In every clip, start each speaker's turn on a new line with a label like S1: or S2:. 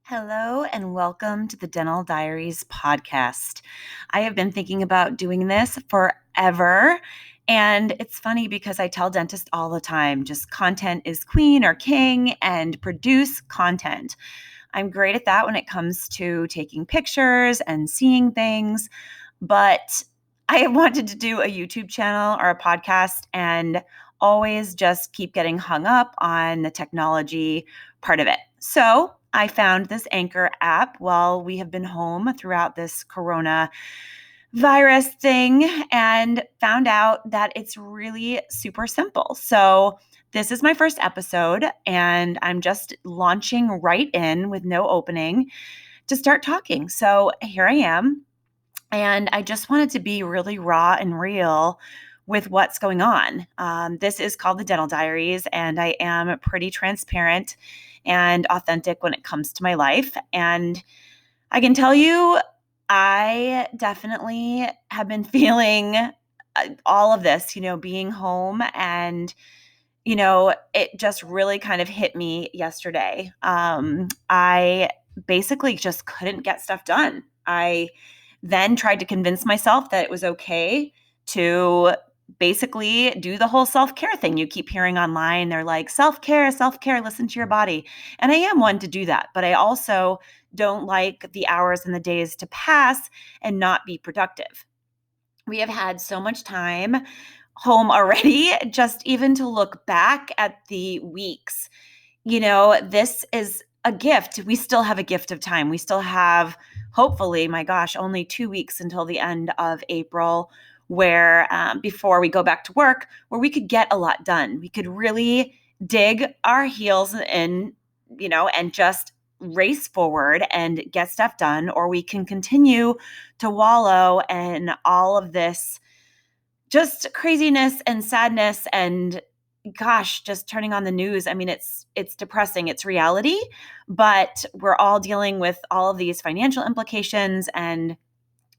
S1: Hello and welcome to the Dental Diaries podcast. I have been thinking about doing this forever. And it's funny because I tell dentists all the time just content is queen or king and produce content. I'm great at that when it comes to taking pictures and seeing things. But I have wanted to do a YouTube channel or a podcast and always just keep getting hung up on the technology part of it. So I found this Anchor app while we have been home throughout this corona virus thing and found out that it's really super simple. So this is my first episode and I'm just launching right in with no opening to start talking. So here I am. And I just wanted to be really raw and real with what's going on. This is called the Dental Diaries, and I am pretty transparent and authentic when it comes to my life. And I can tell you, I definitely have been feeling all of this, being home and it just really kind of hit me yesterday. I basically just couldn't get stuff done. I then tried to convince myself that it was okay to basically do the whole self-care thing you keep hearing online. They're like, self-care, self-care, listen to your body. And I am one to do that, but I also don't like the hours and the days to pass and not be productive. We have had so much time home already, just even to look back at the weeks. This is a gift. We still have a gift of time. We still have, hopefully, my gosh, only 2 weeks until the end of April, where before we go back to work, where we could get a lot done. We could really dig our heels in, and just race forward and get stuff done, or we can continue to wallow in all of this just craziness and sadness and gosh, just turning on the news. I mean, it's depressing. It's reality, but we're all dealing with all of these financial implications and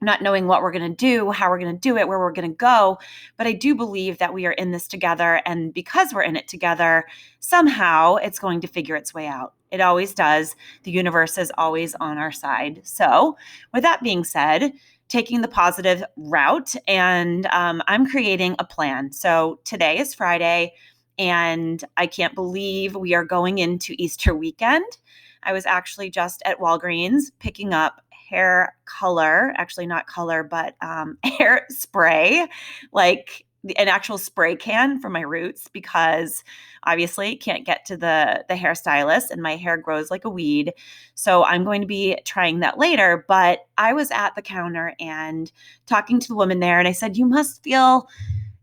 S1: not knowing what we're going to do, how we're going to do it, where we're going to go. But I do believe that we are in this together. And because we're in it together, somehow it's going to figure its way out. It always does. The universe is always on our side. So with that being said, taking the positive route and I'm creating a plan. So today is Friday and I can't believe we are going into Easter weekend. I was actually just at Walgreens picking up hair color, actually not color, but hair spray, like an actual spray can for my roots because obviously can't get to the hairstylist and my hair grows like a weed. So I'm going to be trying that later. But I was at the counter and talking to the woman there and I said, you must feel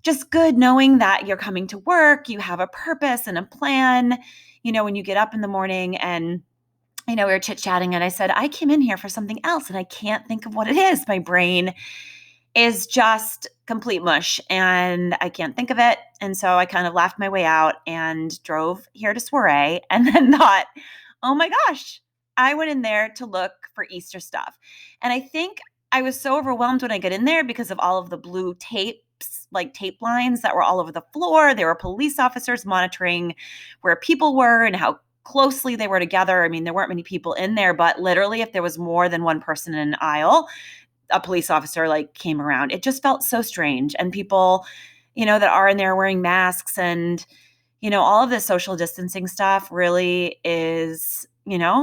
S1: just good knowing that you're coming to work, you have a purpose and a plan, when you get up in the morning and we were chit-chatting and I said, I came in here for something else and I can't think of what it is. My brain is just complete mush and I can't think of it. And so I kind of laughed my way out and drove here to Soiree and then thought, oh my gosh, I went in there to look for Easter stuff. And I think I was so overwhelmed when I got in there because of all of the blue tapes, like tape lines that were all over the floor. There were police officers monitoring where people were and how closely they were together. I mean, there weren't many people in there, but literally if there was more than one person in an aisle, a police officer came around. It just felt so strange. And people, that are in there wearing masks and, all of this social distancing stuff really is,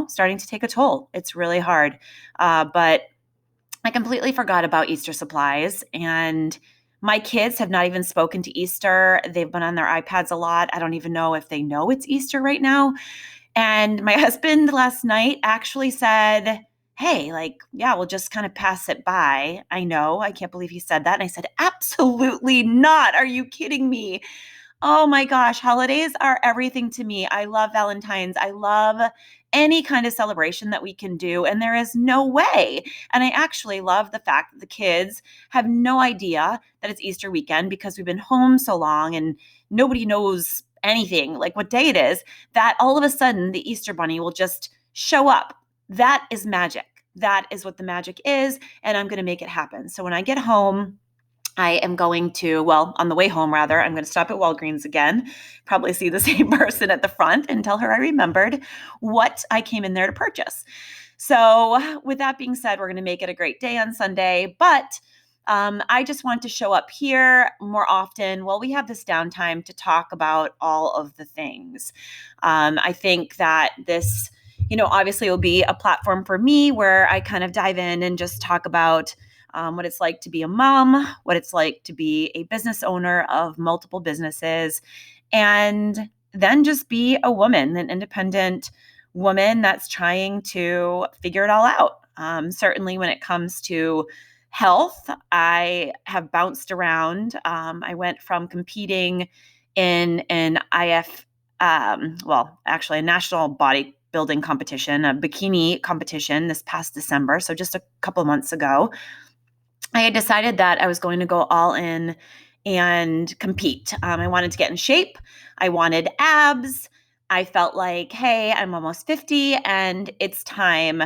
S1: starting to take a toll. It's really hard. But I completely forgot about Easter supplies and my kids have not even spoken to Easter. They've been on their iPads a lot. I don't even know if they know it's Easter right now. And my husband last night actually said, hey, yeah, we'll just kind of pass it by. I know. I can't believe he said that. And I said, absolutely not. Are you kidding me? Oh my gosh, holidays are everything to me. I love Valentine's. I love any kind of celebration that we can do, and there is no way. And I actually love the fact that the kids have no idea that it's Easter weekend because we've been home so long and nobody knows anything, like what day it is, that all of a sudden the Easter bunny will just show up. That is magic. That is what the magic is, and I'm going to make it happen. So when I get home, I am going to, well, on the way home, rather, I'm going to stop at Walgreens again, probably see the same person at the front and tell her I remembered what I came in there to purchase. So, with that being said, we're going to make it a great day on Sunday, but I just want to show up here more often while we have this downtime to talk about all of the things. I think that this, obviously will be a platform for me where I kind of dive in and just talk about what it's like to be a mom, what it's like to be a business owner of multiple businesses, and then just be a woman, an independent woman that's trying to figure it all out. Certainly, when it comes to health, I have bounced around. I went from competing in an actually a national bodybuilding competition, a bikini competition this past December, so just a couple months ago. I had decided that I was going to go all in and compete. I wanted to get in shape. I wanted abs. I felt like, hey, I'm almost 50 and it's time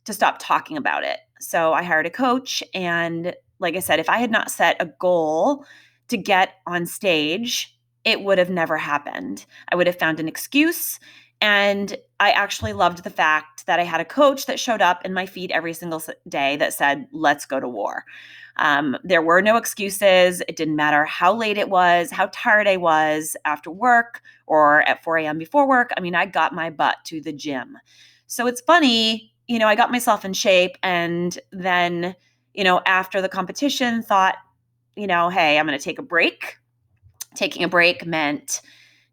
S1: to stop talking about it. So I hired a coach. And like I said, if I had not set a goal to get on stage, it would have never happened. I would have found an excuse. And I actually loved the fact that I had a coach that showed up in my feed every single day that said, let's go to war. There were no excuses. It didn't matter how late it was, how tired I was after work or at 4 a.m. before work. I mean, I got my butt to the gym. So it's funny, I got myself in shape and then, after the competition thought, hey, I'm going to take a break. Taking a break meant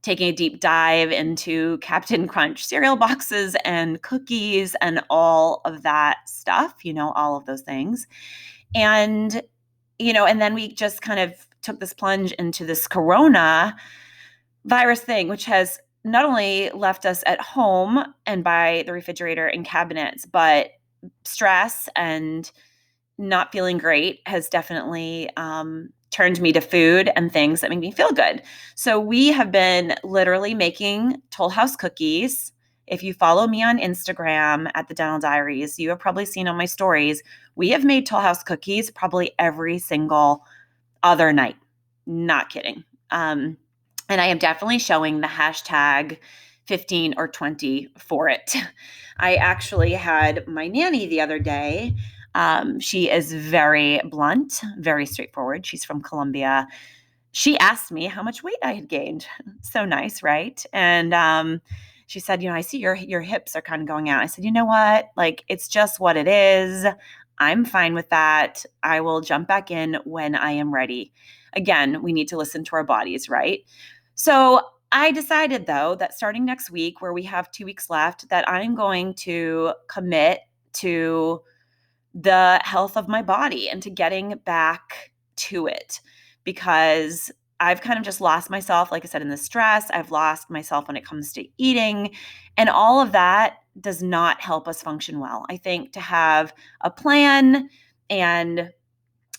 S1: taking a deep dive into Captain Crunch cereal boxes and cookies and all of that stuff, all of those things. And and then we just kind of took this plunge into this corona virus thing, which has not only left us at home and by the refrigerator and cabinets, but stress and not feeling great has definitely turned me to food and things that make me feel good. So we have been literally making Toll House cookies. If you follow me on Instagram at the Dental Diaries, you have probably seen on my stories, we have made Toll House cookies probably every single other night. Not kidding. And I am definitely showing the hashtag 15 or 20 for it. I actually had my nanny the other day. She is very blunt, very straightforward. She's from Colombia. She asked me how much weight I had gained. So nice, right? And she said, I see your hips are kind of going out. I said, you know what? Like, it's just what it is. I'm fine with that. I will jump back in when I am ready. Again, we need to listen to our bodies, right? So I decided, though, that starting next week, where we have 2 weeks left, that I'm going to commit to the health of my body and to getting back to it, because I've kind of just lost myself, like I said, in the stress. I've lost myself when it comes to eating, and all of that does not help us function well. I think to have a plan and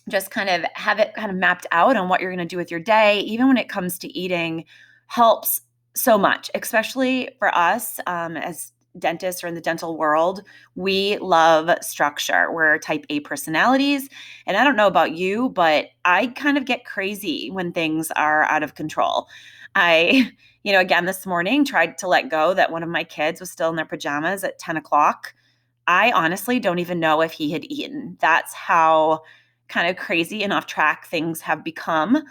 S1: just kind of have it kind of mapped out on what you're going to do with your day, even when it comes to eating, helps so much, especially for us as dentists or in the dental world. We love structure. We're type A personalities. And I don't know about you, but I kind of get crazy when things are out of control. I, again, this morning tried to let go that one of my kids was still in their pajamas at 10 o'clock. I honestly don't even know if he had eaten. That's how kind of crazy and off track things have become.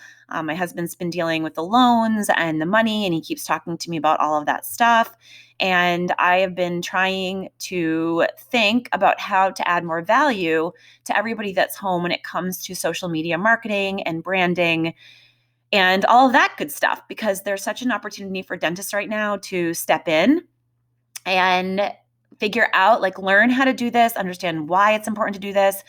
S1: My husband's been dealing with the loans and the money, and he keeps talking to me about all of that stuff. And I have been trying to think about how to add more value to everybody that's home when it comes to social media marketing and branding and all of that good stuff, because there's such an opportunity for dentists right now to step in and figure out, like, learn how to do this, understand why it's important to do this,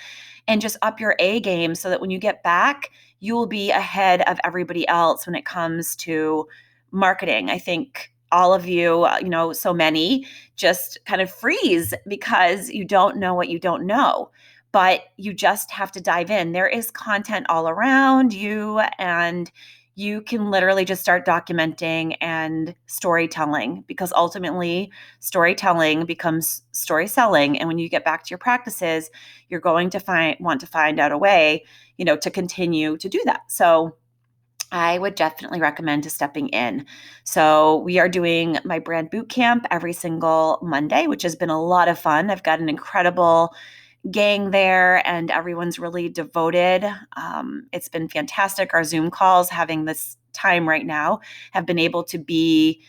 S1: and just up your A game so that when you get back, you will be ahead of everybody else when it comes to marketing. I think all of you, so many just kind of freeze because you don't know what you don't know, but you just have to dive in. There is content all around you, and you can literally just start documenting and storytelling, because ultimately storytelling becomes story selling. And when you get back to your practices, you're going to want to find out a way, to continue to do that. So I would definitely recommend to stepping in. So we are doing my brand boot camp every single Monday, which has been a lot of fun. I've got an incredible gang there, and everyone's really devoted. It's been fantastic. Our Zoom calls, having this time right now, have been able to be,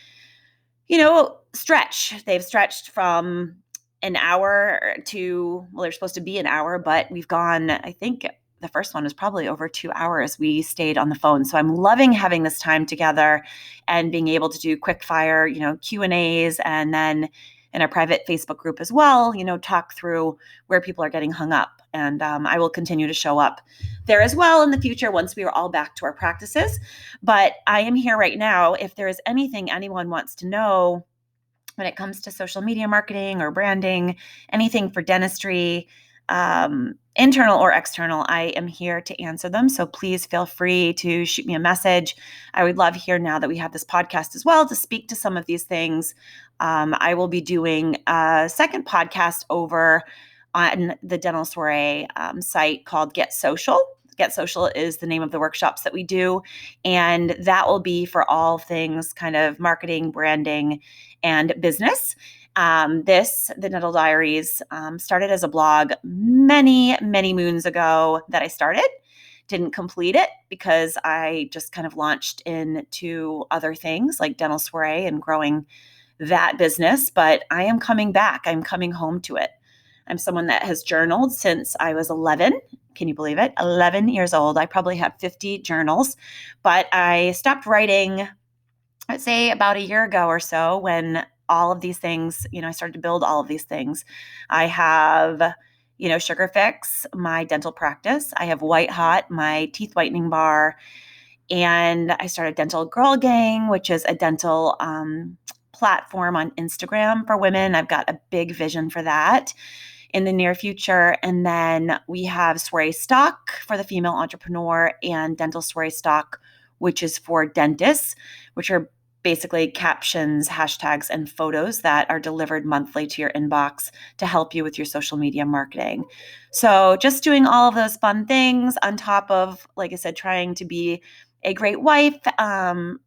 S1: stretch. They've stretched from an hour to, well, they're supposed to be an hour, but we've gone, I think the first one was probably over 2 hours. We stayed on the phone. So I'm loving having this time together and being able to do quick fire, Q&As, and then in a private Facebook group as well, talk through where people are getting hung up. And I will continue to show up there as well in the future once we are all back to our practices. But I am here right now. If there is anything anyone wants to know when it comes to social media marketing or branding, anything for dentistry, internal or external, I am here to answer them. So please feel free to shoot me a message. I would love here, now that we have this podcast as well, to speak to some of these things. I will be doing a second podcast over on the Dental Soiree site called Get Social. Get Social is the name of the workshops that we do. And that will be for all things kind of marketing, branding, and business. The Dental Diaries, started as a blog many, many moons ago that I started. Didn't complete it because I just kind of launched into other things like Dental Soiree and growing that business. But I am coming back. I'm coming home to it. I'm someone that has journaled since I was 11. Can you believe it? 11 years old. I probably have 50 journals, but I stopped writing, I'd say about a year ago or so, when all of these things, I started to build all of these things. I have, Sugar Fix, my dental practice. I have White Hot, my teeth whitening bar. And I started Dental Girl Gang, which is a dental platform on Instagram for women. I've got a big vision for that in the near future. And then we have Soiree Stock for the female entrepreneur, and Dental Soiree Stock, which is for dentists, which are basically captions, hashtags, and photos that are delivered monthly to your inbox to help you with your social media marketing. So just doing all of those fun things on top of, like I said, trying to be a great wife,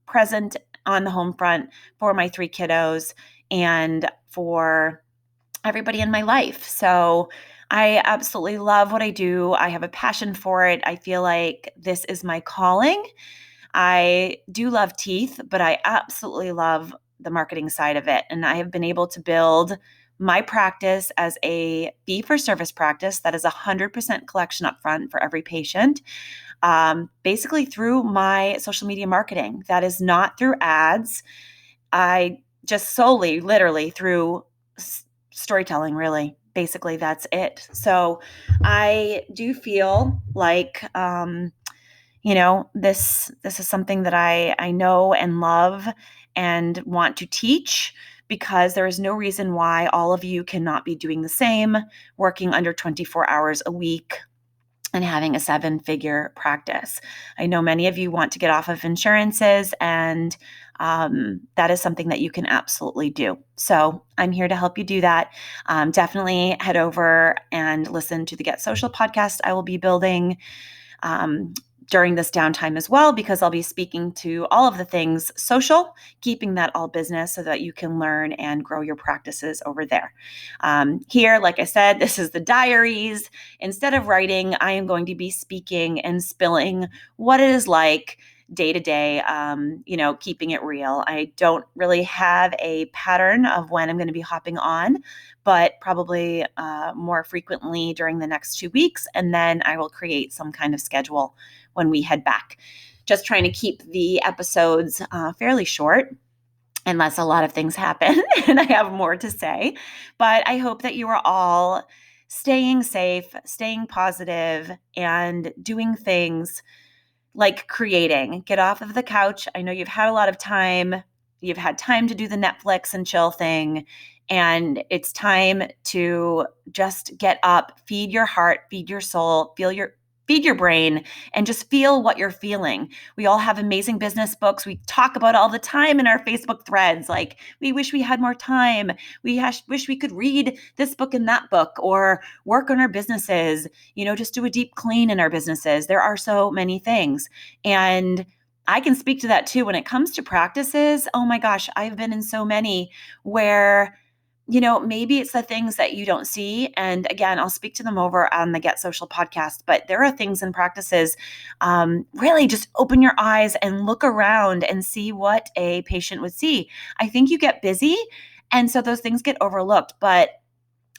S1: present on the home front for my 3 kiddos and for everybody in my life. So I absolutely love what I do. I have a passion for it. I feel like this is my calling. I do love teeth, but I absolutely love the marketing side of it. And I have been able to build my practice as a fee-for-service practice that is 100% collection upfront for every patient, basically through my social media marketing. That is not through ads. I just solely, literally through storytelling, really. Basically, that's it. So I do feel like this is something that I know and love and want to teach, because there is no reason why all of you cannot be doing the same, working under 24 hours a week and having a 7-figure practice. I know many of you want to get off of insurances, and that is something that you can absolutely do. So I'm here to help you do that. Definitely head over and listen to the Get Social podcast I will be building during this downtime as well, because I'll be speaking to all of the things social, keeping that all business so that you can learn and grow your practices over there. Here, like I said, this is the diaries. Instead of writing, I am going to be speaking and spilling what it is like day to day, keeping it real. I don't really have a pattern of when I'm going to be hopping on, but probably more frequently during the next 2 weeks. And then I will create some kind of schedule when we head back. Just trying to keep the episodes fairly short, unless a lot of things happen and I have more to say. But I hope that you are all staying safe, staying positive, and doing things like creating. Get off of the couch. I know you've had a lot of time. You've had time to do the Netflix and chill thing. And it's time to just get up, feed your heart, feed your soul, feed your brain and just feel what you're feeling. We all have amazing business books. We talk about all the time in our Facebook threads. Like, we wish we had more time. We wish we could read this book and that book, or work on our businesses, just do a deep clean in our businesses. There are so many things. And I can speak to that too. When it comes to practices, oh my gosh, I've been in so many where maybe it's the things that you don't see. And again, I'll speak to them over on the Get Social podcast, but there are things and practices, really just open your eyes and look around and see what a patient would see. I think you get busy, and so those things get overlooked, but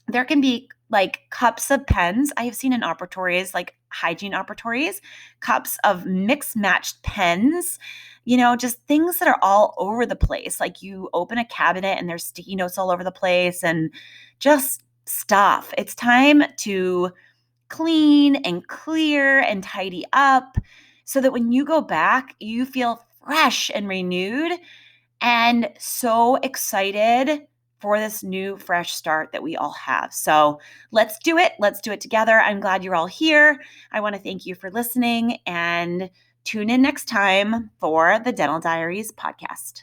S1: there can be like cups of pens. I have seen in operatories, like hygiene operatories, cups of mixed matched pens, just things that are all over the place. Like, you open a cabinet and there's sticky notes all over the place and just stuff. It's time to clean and clear and tidy up so that when you go back, you feel fresh and renewed and so excited for this new fresh start that we all have. So let's do it. Let's do it together. I'm glad you're all here. I want to thank you for listening, and tune in next time for the Dental Diaries podcast.